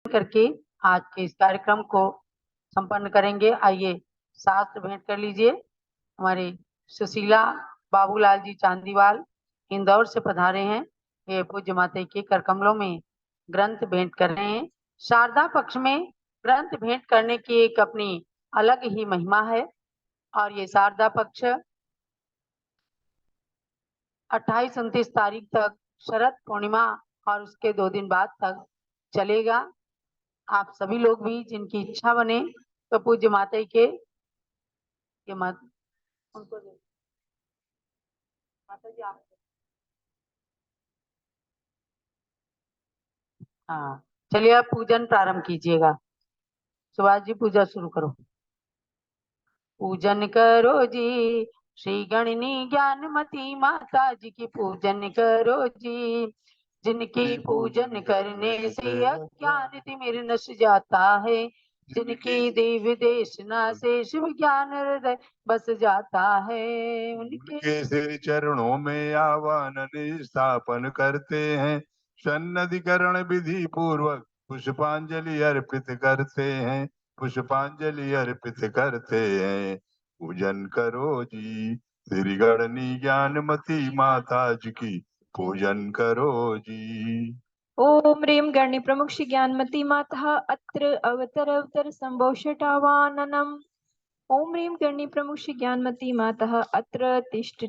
करके आज के इस कार्यक्रम को संपन्न करेंगे। आइए शास्त्र भेंट कर लीजिए। हमारे सुशीला बाबूलाल जी चांदीवाल इंदौर से पधारे हैं। ये पूज्य माता के कर कमलों में ग्रंथ भेंट कर रहे हैं। शारदा पक्ष में ग्रंथ भेंट करने की एक अपनी अलग ही महिमा है और ये शारदा पक्ष 28-29 तारीख तक शरद पूर्णिमा और उसके 2 दिन बाद तक चलेगा। आप सभी लोग भी जिनकी इच्छा बने तो पूज्य माता के ये मत उनको दे। माता जी आप हाँ, चलिए आप पूजन प्रारंभ कीजिएगा। सुभाष जी पूजा शुरू करो। पूजन करो जी श्री गणनी ज्ञानमती माता जी की पूजन करो जी। जिनकी पूजन करने से अज्ञान तिमिर नश जाता है। जिनकी दिव्य देशना से शिव ज्ञान हृदय बस जाता है। उनके श्री चरणों में आवाहन स्थापन करते हैं। सन्नधिकरण विधि पूर्वक पुष्पांजलि अर्पित करते हैं। पुष्पांजलि अर्पित करते हैं। पूजन करो जी श्री गणनी ज्ञानमती माता जी की पूजन करो जी। ओम ह्रीं गणि प्रमुख श्री ज्ञानमती माता अत्र अवतर संभोषटावाननम। ओम ह्रीं गणि प्रमुख श्री ज्ञानमती माता अत्र तिष्ठ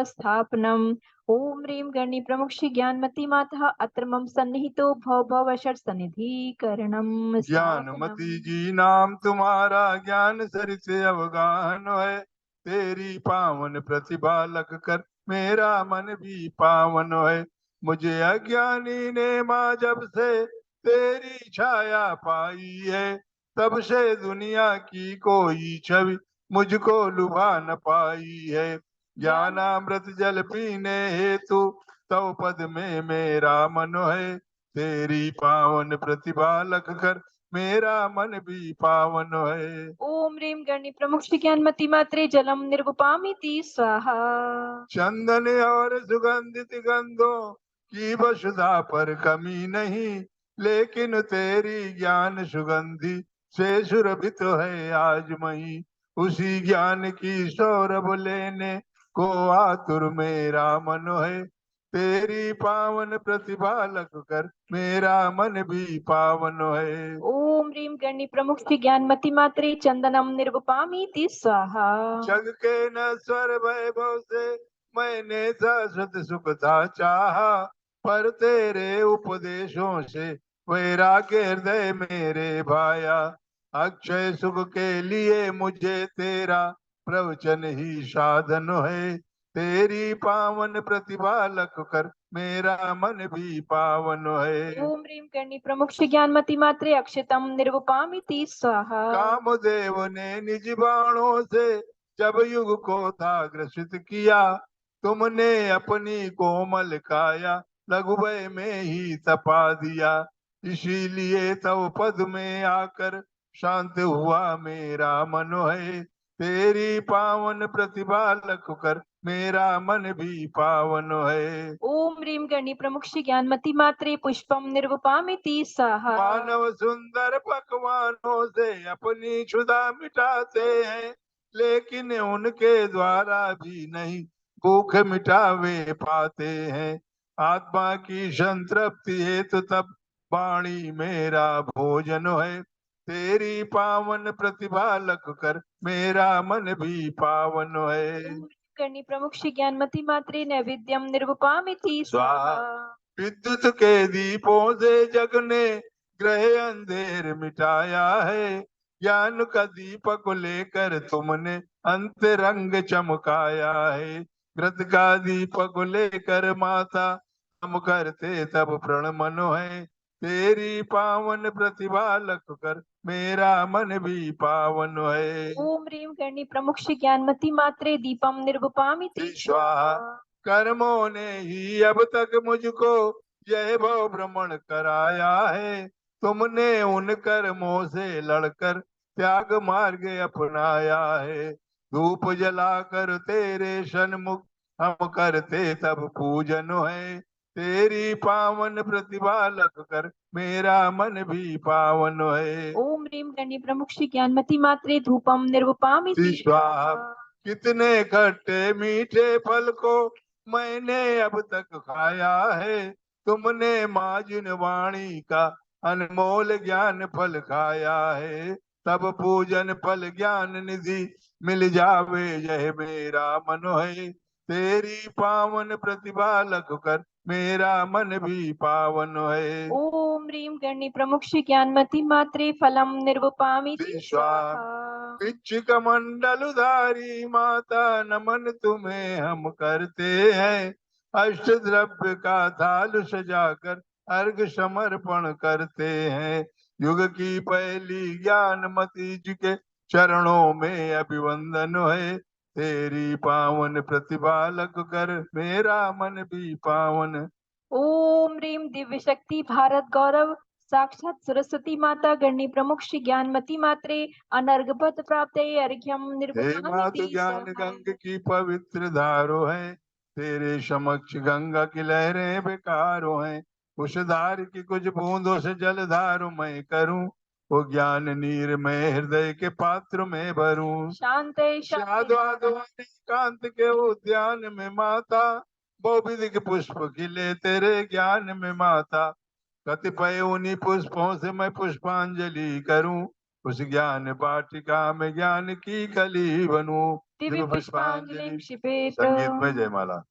स्थापनम। ओम ह्रीं गणि प्रमुख श्री ज्ञानमती माता अत्र मम सन्निहितो भव सन्निधिकरणम। ज्ञानमती जी नाम तुम्हारा ज्ञान सरित अवगाहन है। तेरी पावन प्रतिभा लग कर मेरा मन भी पावन है। मुझे अज्ञानी ने माँ जब से तेरी छाया पाई है। तब से दुनिया की कोई छवि मुझको लुभा न पाई है। ज्ञानामृत जल पीने हेतु तव पद में मेरा मन है। तेरी पावन प्रतिभा लग कर मेरा मन भी पावन है। ओम ह्रीं गणि प्रमुख श्री ज्ञानमती मात्रे जलम निर्वपामिति स्वाहा। चंदन और सुगंधित गंधों की वसुधा पर कमी नहीं। लेकिन तेरी ज्ञान सुगंधि से सुरभित है आज मई। उसी ज्ञान की सौरभ लेने को आतुर मेरा मन है। तेरी पावन प्रतिभा लग कर मेरा मन भी पावन है। ओम ह्रीं गणि प्रमुख श्री ज्ञानमती मात्रे चंदनम निर्वपामिति स्वाहा। जग के नश्वर वैभव से मैंने शाश्वत सुखता चाहा। पर तेरे उपदेशों से वैराग्य हृदय मेरे भाया। अक्षय सुख के लिए मुझे तेरा प्रवचन ही साधन है। तेरी पावन प्रतिभा लग कर मेरा मन भी पावन है। ओम ह्रीं गणि प्रमुख श्री ज्ञानमती मात्रे अक्षतम निर्वपामिति स्वाहा। कामदेव ने निज बाणों से जब युग को था ग्रसित किया। तुमने अपनी कोमल काया लघुभय में ही तपा दिया। इसीलिए तव पद में आकर शांत हुआ मेरा मन है। तेरी पावन प्रतिभा लख कर मेरा मन भी पावन है। ओम ह्रीं गणि प्रमुख श्री ज्ञानमती मात्रे पुष्पम निर्वपामिति स्वाहा। मानव सुंदर पकवानों से अपनी क्षुधा मिटाते हैं। लेकिन उनके द्वारा भी नहीं भूख मिटावे पाते हैं। आत्मा की संतृप्ति हेतु तब वाणी मेरा भोजन है। तेरी पावन प्रतिभा लग कर मेरा मन भी पावन है। ओम गणि प्रमुख श्री ज्ञानमती मात्रे नैवेद्यम निर्वपामिति स्वाहा। विद्युत के दीपों से जग ने ग्रह अंधेर मिटाया है। ज्ञान का दीपक लेकर तुमने अंतरंग चमकाया है। व्रत का दीपक लेकर माता हम करते तब प्रण मनो है। तेरी पावन प्रतिभा लग कर मेरा मन भी पावन है। ओम ह्रीं गणि प्रमुख श्री ज्ञानमती मात्रे दीपम निर्वपामिति स्वाहा। कर्मों ने ही अब तक मुझको यह भव भ्रमण कराया है। तुमने उन कर्मों से लड़कर त्याग मार्ग अपनाया है। धूप जलाकर तेरे सन्मुख हम करते तब पूजन है। तेरी पावन प्रतिभा लग कर मेरा मन भी पावन है। ओम ह्रीं गणी प्रमुख श्री ज्ञानमती मात्रे धूपम निर्वपामि स्वाहा। कितने खट्टे मीठे फल को मैंने अब तक खाया है, तुमने माँ जिन वाणी का अनमोल ज्ञान फल खाया है। तब पूजन फल ज्ञान निधि मिल जावे यह मेरा मन है। तेरी पावन प्रतिभा लग कर मेरा मन भी पावन है। ओम ह्रीं गणी प्रमुख श्री ज्ञानमती मात्रे फलम निर्वपामि स्वाहा। पिच्छिक मंडलधारी माता नमन तुम्हें हम करते हैं, अष्ट द्रव्य का थाल सजाकर अर्घ समर्पण करते हैं। युग की पहली ज्ञानमती जी के चरणों में अभिवंदन है। तेरी पावन प्रतिभा लग कर मेरा मन भी पावन। ओम ह्रीं दिव्य शक्ति भारत गौरव साक्षात सरस्वती माता गणी प्रमुख श्री ज्ञानमती मात्रे अनर्घपत प्राप्त अर्घ्यम हे मातु ज्ञान गंग की पवित्र धारो है, तेरे समक्ष गंगा की लहरें बेकारो हैं। उस धार की कुछ बूंदों से जल धारो मैं करूं, वो ज्ञान नीर में हृदय के पात्र में भरूं। शांत कांत के उद्यान में माता, बहुविध पुष्प खिले तेरे ज्ञान में माता। कतिपय उन्हीं पुष्पों से मैं पुष्पांजलि करूं, उस ज्ञान वाटिका में ज्ञान की कली बनूं। दिव्य पुष्पांजलि क्षिपेत। संगीत में जयमाला।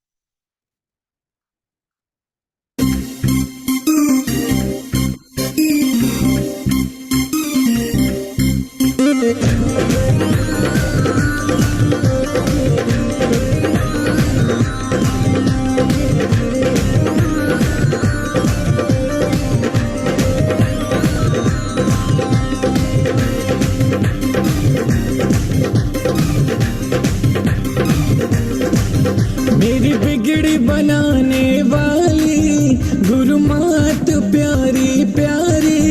मेरी बिगड़ी बनाने वाली गुरु मात प्यारी प्यारी,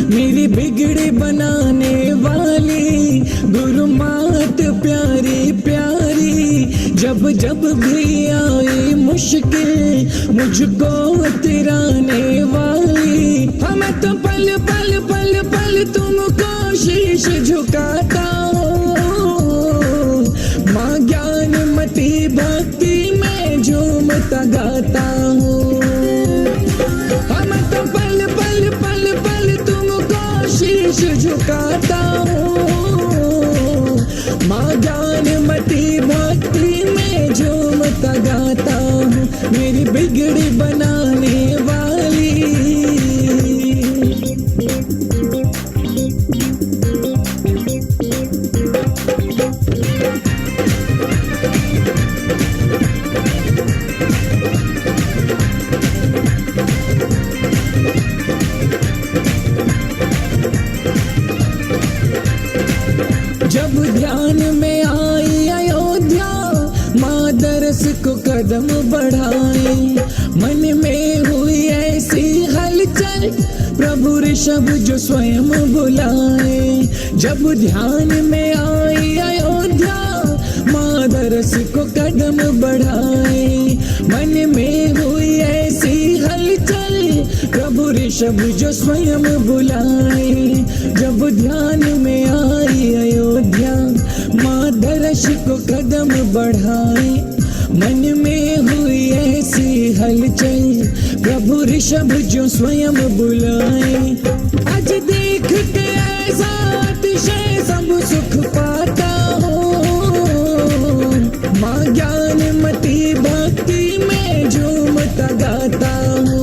मेरी बिगड़ी बनाने वाली गुरु मात प्यारी प्यारी। जब जब भी आई मुश्किल मुझको तिराने वाली, हमें तो पल पल पल पल तुमको शीश झुकाता हूँ। माँ ज्ञानमती भक्ति में झूमता गाता हूँ। हम तो पल पल पल पल तुमको शीश झुकाता हूँ। माँ ज्ञानमती भक्ति में झूमता गाता हूँ, मेरी बिगड़ी बनाने वाली। जब ध्यान में आई अयोध्या, माँ दरस को कदम बढ़ाए। मन में हुई ऐसी हलचल, प्रभु ऋषभ जो स्वयं बुलाए। जब ध्यान में आई अयोध्या, माँ दरस को कदम बढ़ाए। मन में हुई ऐसी हलचल, प्रभु ऋषभ जो स्वयं बुलाए। जब ध्यान में आई अयोध्या, माँ दरस को कदम बढ़ाए। मन में हुई ऐसी हलचल, प्रभु ऋषभ जो स्वयं बुलाए। आज देख के ऐसा अतिशय सब सुख पाता हूँ। माँ ज्ञानमती भक्ति में झूमता गाता हूँ।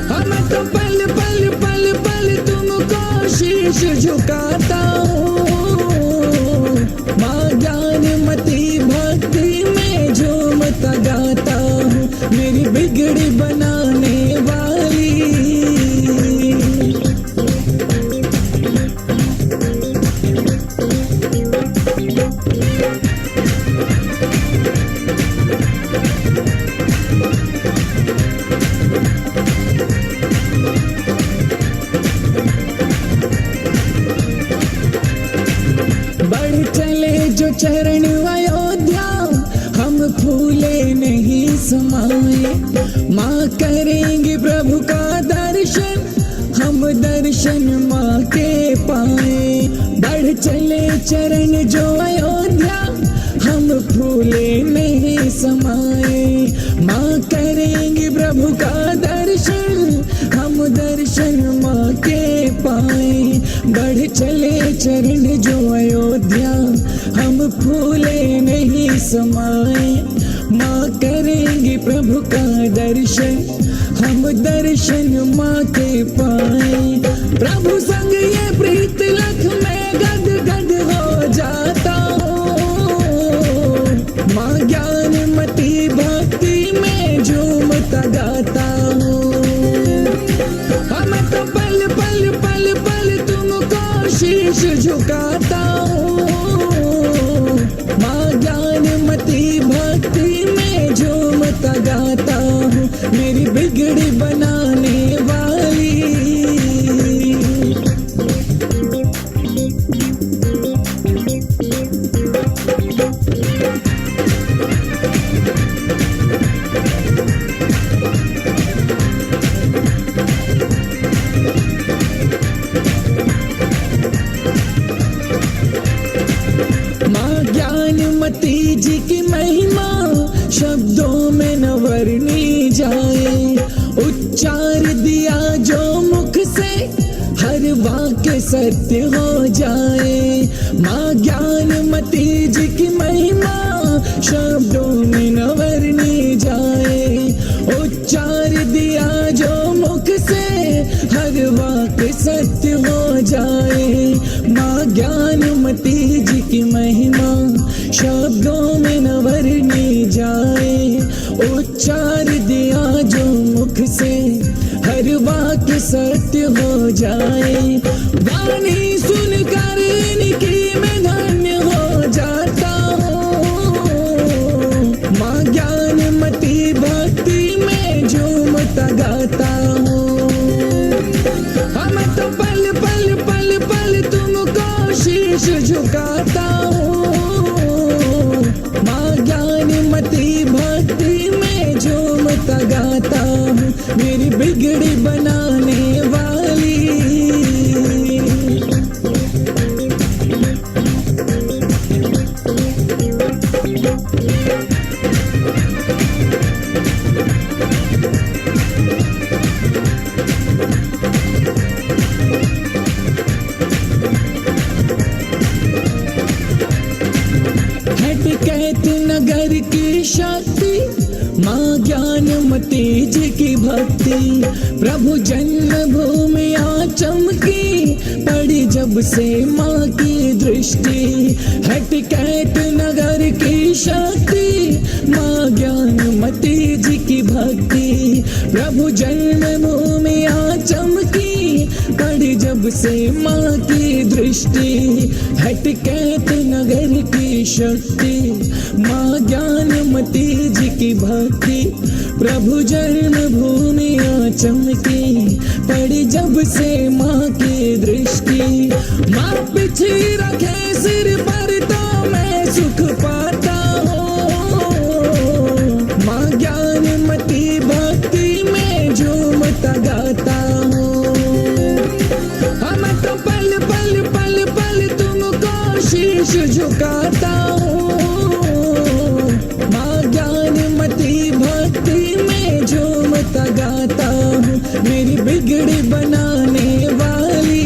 हम तो पल पल पल पल तुमको शीश झुकाता हूँ। माँ ज्ञानमती भक्ति में झूमता गाता हूँ, मेरी बिगड़ी बनाने वाली। बढ़ चले जो चरण अयोध्या, हम फूले नहीं समाए। माँ करेंगे प्रभु का दर्शन, हम दर्शन माँ के पाए। बढ़ चले चरण जो अयोध्या, हम फूले नहीं समाए। माँ करेंगे प्रभु का दर्शन, हम दर्शन माँ के पाए। बढ़ चले चरण जो अयोध्या, हम फूले नहीं समाए। माँ करेंगे प्रभु का दर्शन, हम दर्शन माँ के पाए। प्रभु संग ये प्रीत लख में गद गद हो जाता हूँ। माँ ज्ञानमती भक्ति में झूमता गाता हूँ। हम तो पल पल पल पल तुमको शीश झुकाता हूँ। माँ ज्ञानमती भक्ति में झूमता गाता हूँ। मेरी बिगड़ी बनाने वाली, माँ ज्ञानमती जी की महिमा शब्दों में न वर्णी जाए। उच्चार दिया जो मुख से, हर वाक्य सत्य हो जाए। माँ ज्ञानमती जी की महिमा शब्दों में न वर्णी जाए। उच्चार दिया जो मुख से, हर वाक्य सत्य हो जाए। माँ ज्ञानमती जी की महिमा शब्दों में न वर्णी जाए। उच्चार दिया जो मुख से, हर वाक्य सत्य हो जाए। वाणी सुनकर इनकी मैं धन्य हो जाता हूँ। माँ ज्ञानमती भक्ति में झूमता गाता हूँ। हम तो पल पल पल पल तुमको शीश झुकाता हूँ। माँ ज्ञानमती भक्ति में झूमता गाता हूँ। मेरी बिगड़ी बनाने वाली, हटकैत नगर की शक्ति, माँ ज्ञानमती जी की भक्ति। प्रभु जन्मभूमि आ चमकी, पड़ी जब से माँ की दृष्टि। हटकैत नगर की शक्ति, माँ ज्ञानमती जी की भक्ति। प्रभु जन्मभूमि आ चमकी, पड़ी जब से माँ की दृष्टि। हटकैत नगर की शक्ति, माँ ज्ञानमती जी की भक्ति। प्रभु जन्मभूमि आ चमकी, पड़ी जब से माँ की दृष्टि। माँ पिछे रखे सिर पर तो मैं सुख पाता हूँ। माँ ज्ञानमती भक्ति में झूमता गाता हूँ। हम तो पल पल पल पल तुमको शीश झुकाता हूँ। माँ ज्ञानमती भक्ति में झूमता गाता हूँ। मेरी बिगड़ी बनाने वाली,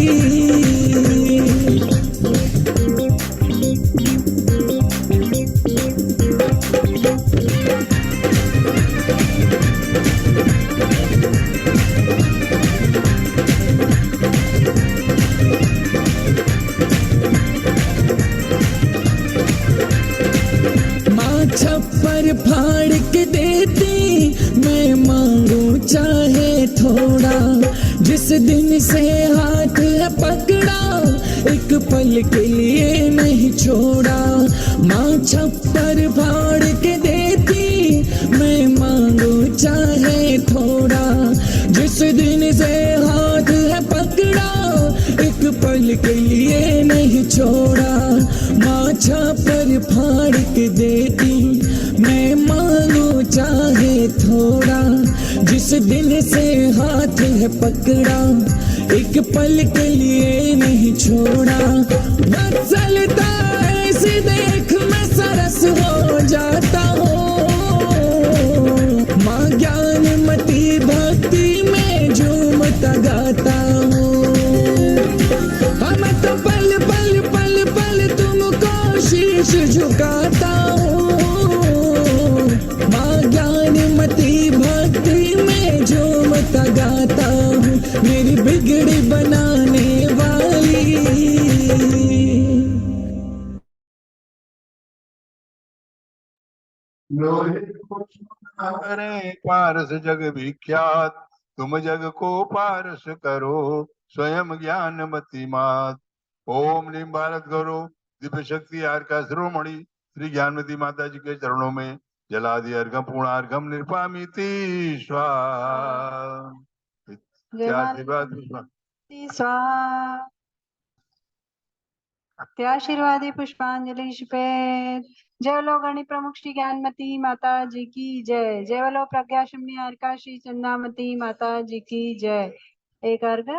माँ छप्पर फाड़ के देती, मैं मांगू चाहे थोड़ा। जिस दिन से हाथ है पकड़ा, एक पल के लिए नहीं छोड़ा। माँ छप्पर फाड़ के देती, मैं मांगू चाहे थोड़ा। जिस दिन से हाथ है पकड़ा, एक पल के लिए नहीं छोड़ा। माँ छप्पर फाड़ के देती, मैं मांगू चाहे थोड़ा। दिन से हाथ है पकड़ा, एक पल के लिए नहीं छोड़ा। वत्सलता ऐसी देख मैं सरस हो जाता हूँ, माँ ज्ञानमती भक्ति में झूमता गाता हूँ। हम तो पल पल पल पल तुमको शीश झुकाता हूँ, माँ ज्ञानमती भक्ति में झूमता गाता हूँ, मेरी बिगड़ी बनाने वाली। अरे पारस जग विख्यात, तुम जग को पारस करो, स्वयं ज्ञानमती मात। ओम नीम भारत करो, दिव्य शक्ति आर का शिरोमणि श्री ज्ञानमती माता जी के चरणों में जलादि अर्घम पूर्णार्घम निर्पामिति स्वाहा। स्वाहा। त्याशीर्वादी पुष्पांजलि शुभेद। जय बोलो गणी प्रमुख श्री ज्ञानमती माता जी की जय। जय बोलो प्रज्ञा शमनी अर्का श्री चंदामती माता जी की जय। एक अर्घ